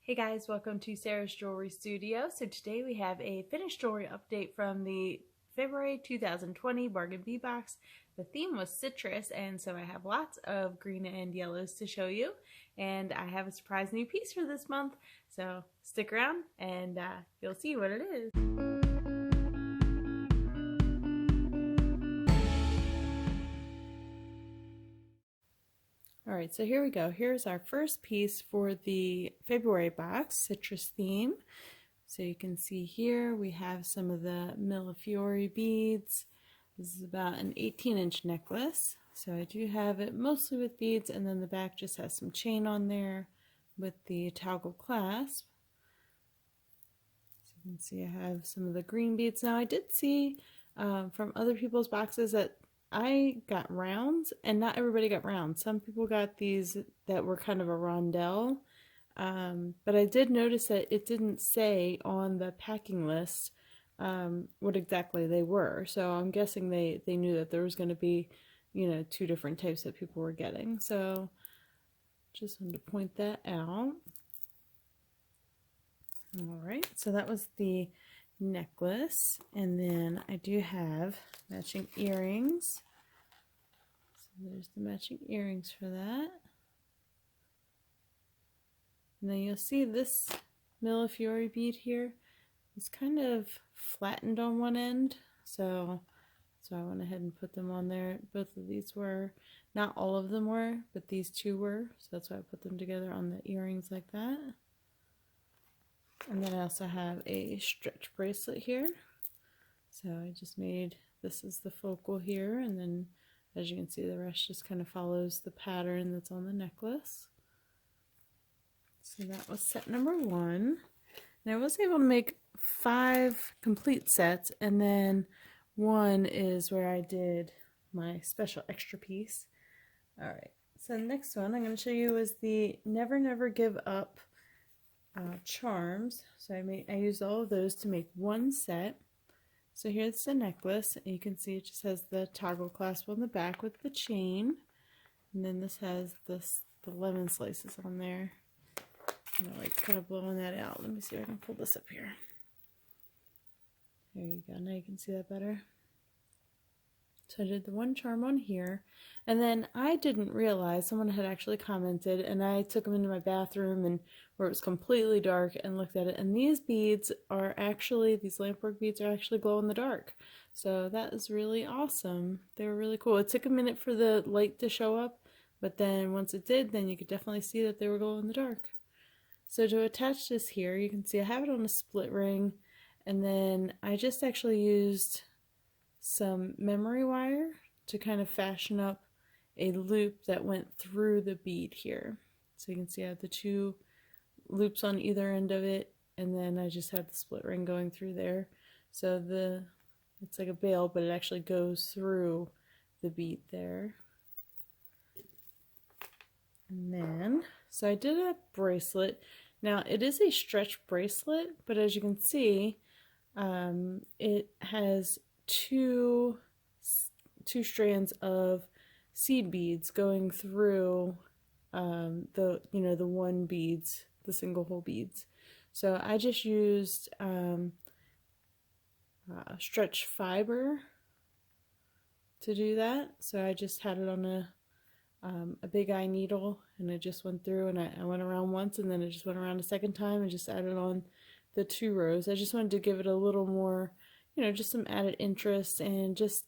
Hey guys, welcome to Sarah's Jewelry Studio. So today we have a finished jewelry update from the February 2020 Bargain Bead Box. The theme was citrus, and so I have lots of green and yellows to show you. And I have a surprise new piece for this month, so stick around and you'll see what it is. Alright, so here we go. Here's our first piece for the February box, citrus theme. So you can see here we have some of the Millefiori beads. This is about an 18-inch necklace. So I do have it mostly with beads, and then the back just has some chain on there with the toggle clasp. So you can see I have some of the green beads. Now I did see from other people's boxes that I got rounds, and not everybody got rounds. Some people got these that were kind of a rondelle, but I did notice that it didn't say on the packing list what exactly they were. So I'm guessing they knew that there was going to be, two different types that people were getting. So just wanted to point that out. All right, so that was the necklace, and then I do have matching earrings. So there's the matching earrings for that. And then you'll see this Millefiori bead here is kind of flattened on one end, so I went ahead and put them on there. Both of these were, not all of them were, but these two were, so that's why I put them together on the earrings like that. And then I also have a stretch bracelet here. So I just made, this is the focal here, and then as you can see the rest just kind of follows the pattern that's on the necklace. So that was set number one. And I was able to make 5 complete sets, and then one is where I did my special extra piece. Alright, so the next one I'm going to show you is the Never Never Give Up charms. So I used all of those to make one set. So here's the necklace, and you can see it just has the toggle clasp on the back with the chain, and then this has the lemon slices on there. I'm like kind of blowing that out. Let me see if I can pull this up here. There you go. Now you can see that better. So I did the one charm on here, and then I didn't realize someone had actually commented, and I took them into my bathroom and where it was completely dark and looked at it, and these beads are actually, these lampwork beads are actually glow in the dark. So that is really awesome. They were really cool. It took a minute for the light to show up, but then once it did, then you could definitely see that they were glow in the dark. So to attach this here, you can see I have it on a split ring, and then I just actually used some memory wire to kind of fashion up a loop that went through the bead here. So you can see I have the 2 loops on either end of it, and then I just have the split ring going through there. So it's like a bail, but it actually goes through the bead there. And then, so I did a bracelet. Now it is a stretch bracelet, but as you can see, it has two strands of seed beads going through the one beads, the single hole beads. So I just used stretch fiber to do that. So I just had it on a big eye needle, and I just went through, and I went around once, and then I just went around a second time and just added on the 2 rows. I just wanted to give it a little more, just some added interest, and just,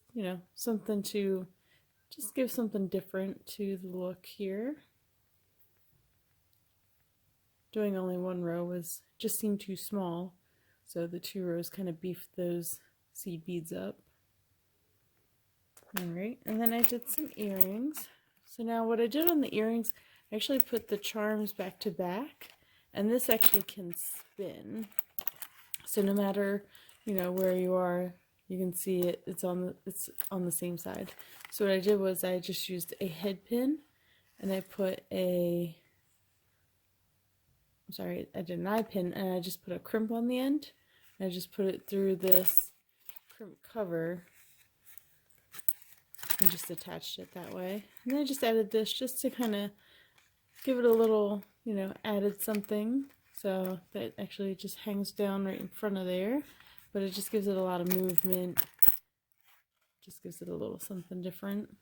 something to just give something different to the look here. Doing only 1 row just seemed too small, so the 2 rows kind of beefed those seed beads up. Alright, and then I did some earrings. So now what I did on the earrings, I actually put the charms back to back, and this actually can spin. So no matter, where you are, you can see it's on the same side. So what I did was I just used a head pin, and I put I did an eye pin, and I just put a crimp on the end, and I just put it through this crimp cover and just attached it that way. And then I just added this just to kind of give it a little, added something. So that actually just hangs down right in front of there, but it just gives it a lot of movement. Just gives it a little something different.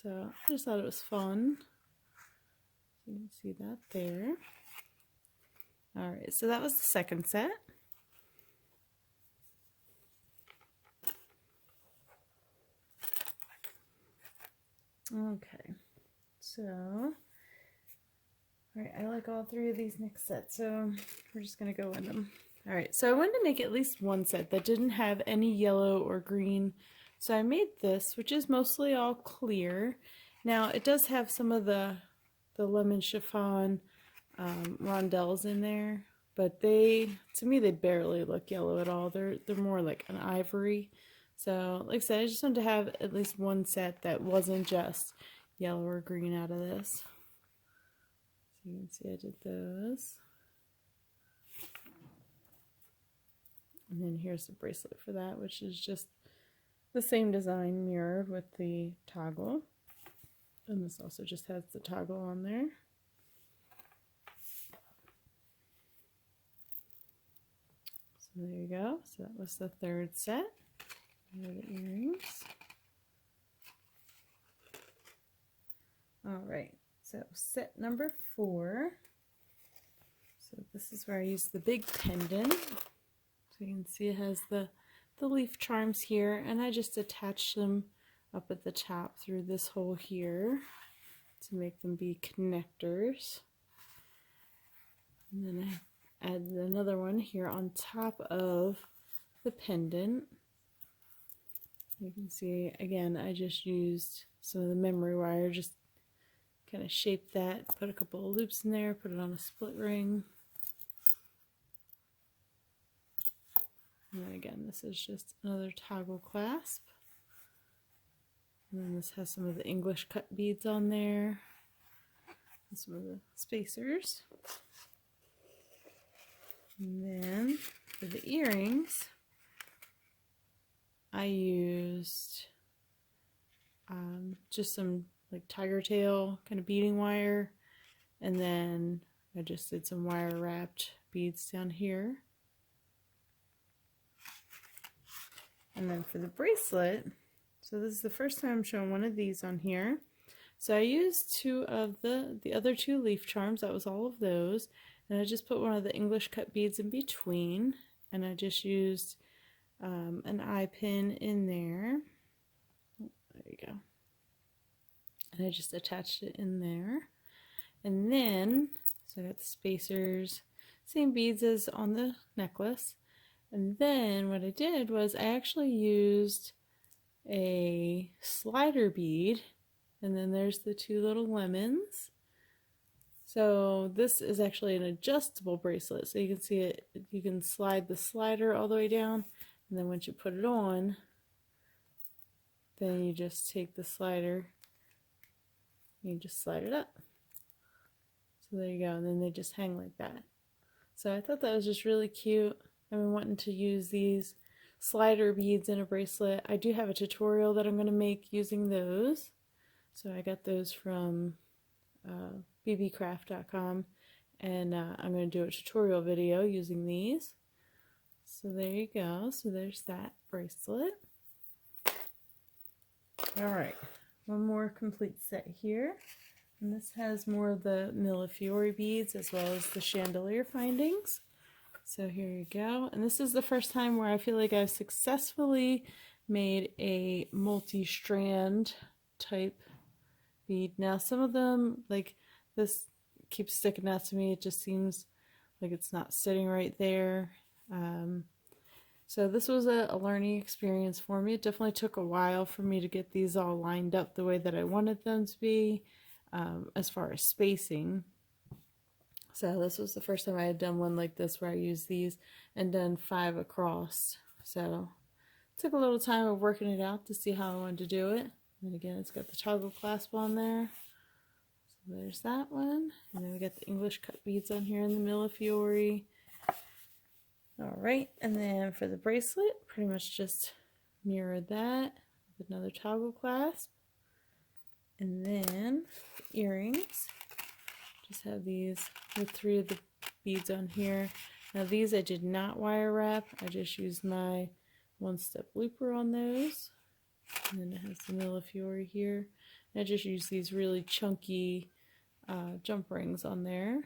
So I just thought it was fun. You can see that there. Alright, so that was the second set. Okay, so, alright, I like all three of these next sets, so we're just going to go in them. Alright, so I wanted to make at least one set that didn't have any yellow or green, so I made this, which is mostly all clear. Now, it does have some of the lemon chiffon rondelles in there, but to me, they barely look yellow at all. They're more like an ivory. So, like I said, I just wanted to have at least one set that wasn't just yellow or green out of this. So you can see I did those. And then here's the bracelet for that, which is just the same design mirrored with the toggle. And this also just has the toggle on there. So there you go. So that was the third set. Here are the earrings. Alright, so set number 4. So this is where I use the big pendant. So you can see it has the leaf charms here, and I just attach them up at the top through this hole here to make them be connectors. And then I add another one here on top of the pendant. You can see, again, I just used some of the memory wire, just kind of shaped that, put a couple of loops in there, put it on a split ring. And then again, this is just another toggle clasp. And then this has some of the English cut beads on there, and some of the spacers. And then for the earrings, I used just some like tiger tail kind of beading wire, and then I just did some wire wrapped beads down here. And then for the bracelet, so this is the first time I'm showing one of these on here. So I used 2 of the other 2 leaf charms, that was all of those, and I just put one of the English cut beads in between, and I just used an eye pin in there. There you go. And I just attached it in there. And then, so I got the spacers, same beads as on the necklace. And then what I did was I actually used a slider bead, and then there's the 2 little lemons. So this is actually an adjustable bracelet, so you can see it, you can slide the slider all the way down, and then once you put it on, then you just take the slider, you just slide it up. So there you go, and then they just hang like that. So I thought that was just really cute. I've been wanting to use these slider beads in a bracelet. I do have a tutorial that I'm going to make using those. So I got those from bbcraft.com, and I'm going to do a tutorial video using these. So there you go. So there's that bracelet. Alright, one more complete set here. And this has more of the Millefiori beads as well as the chandelier findings. So here you go. And this is the first time where I feel like I've successfully made a multi-strand type bead. Now some of them, like this, keeps sticking out to me. It just seems like it's not sitting right there. So this was a learning experience for me. It definitely took a while for me to get these all lined up the way that I wanted them to be, as far as spacing. So this was the first time I had done one like this where I used these and done 5 across. So it took a little time of working it out to see how I wanted to do it. And again, it's got the toggle clasp on there. So there's that one. And then we got the English cut beads on here in the Millefiori. Alright, and then for the bracelet, pretty much just mirrored that with another toggle clasp. And then the earrings, just have these with 3 of the beads on here. Now these I did not wire wrap. I just used my one-step looper on those. And then it has the Millefiori here. And I just used these really chunky jump rings on there.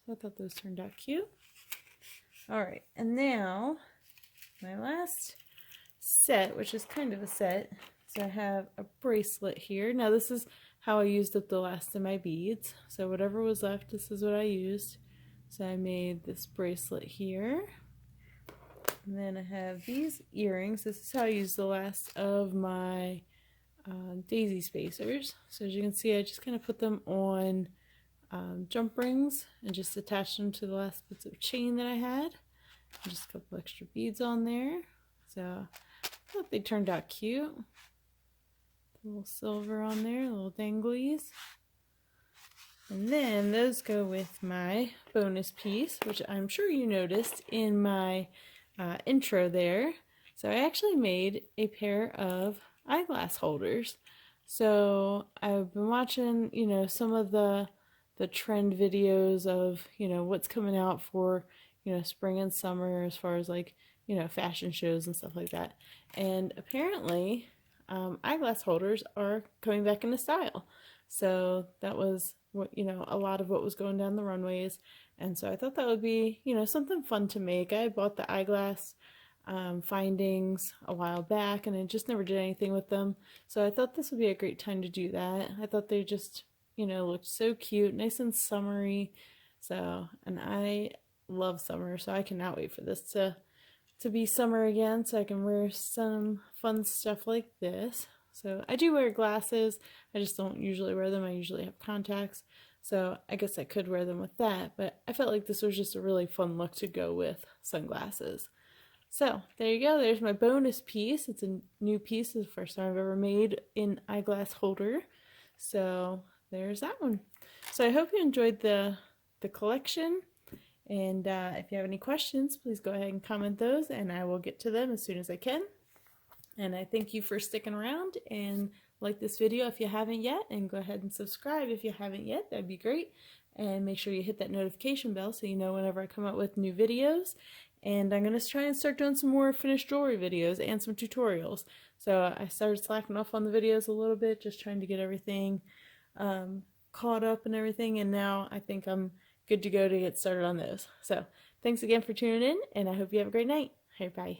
So I thought those turned out cute. Alright, and now my last set, which is kind of a set. So I have a bracelet here. Now this is how I used up the last of my beads. So whatever was left, this is what I used. So I made this bracelet here. And then I have these earrings. This is how I used the last of my daisy spacers. So as you can see, I just kind of put them on jump rings and just attached them to the last bits of chain that I had. And just a couple extra beads on there. So I thought they turned out cute. A little silver on there, little danglies. And then those go with my bonus piece, which I'm sure you noticed in my intro there. So I actually made a pair of eyeglass holders. So I've been watching, you know, some of the trend videos of, you know, what's coming out for, you know, spring and summer as far as like, you know, fashion shows and stuff like that. And apparently eyeglass holders are coming back into style. So that was what, you know, a lot of what was going down the runways. And so I thought that would be, you know, something fun to make. I bought the eyeglass findings a while back and I just never did anything with them. So I thought this would be a great time to do that. I thought they just, you know, looked so cute, nice and summery. So, and I love summer, so I cannot wait for this to be summer again so I can wear some fun stuff like this. So I do wear glasses, I just don't usually wear them. I usually have contacts, so I guess I could wear them with that, but I felt like this was just a really fun look to go with sunglasses. So there you go, there's my bonus piece. It's a new piece, it's the first time I've ever made an eyeglass holder. So there's that one. So I hope you enjoyed the collection. And if you have any questions, please go ahead and comment those and I will get to them as soon as I can. And I thank you for sticking around and like this video if you haven't yet, and go ahead and subscribe if you haven't yet. That'd be great. And make sure you hit that notification bell so you know whenever I come out with new videos. And I'm going to try and start doing some more finished jewelry videos and some tutorials. So I started slacking off on the videos a little bit, just trying to get everything caught up and everything. And now I think I'm good to go to get started on those. So thanks again for tuning in, and I hope you have a great night. Bye.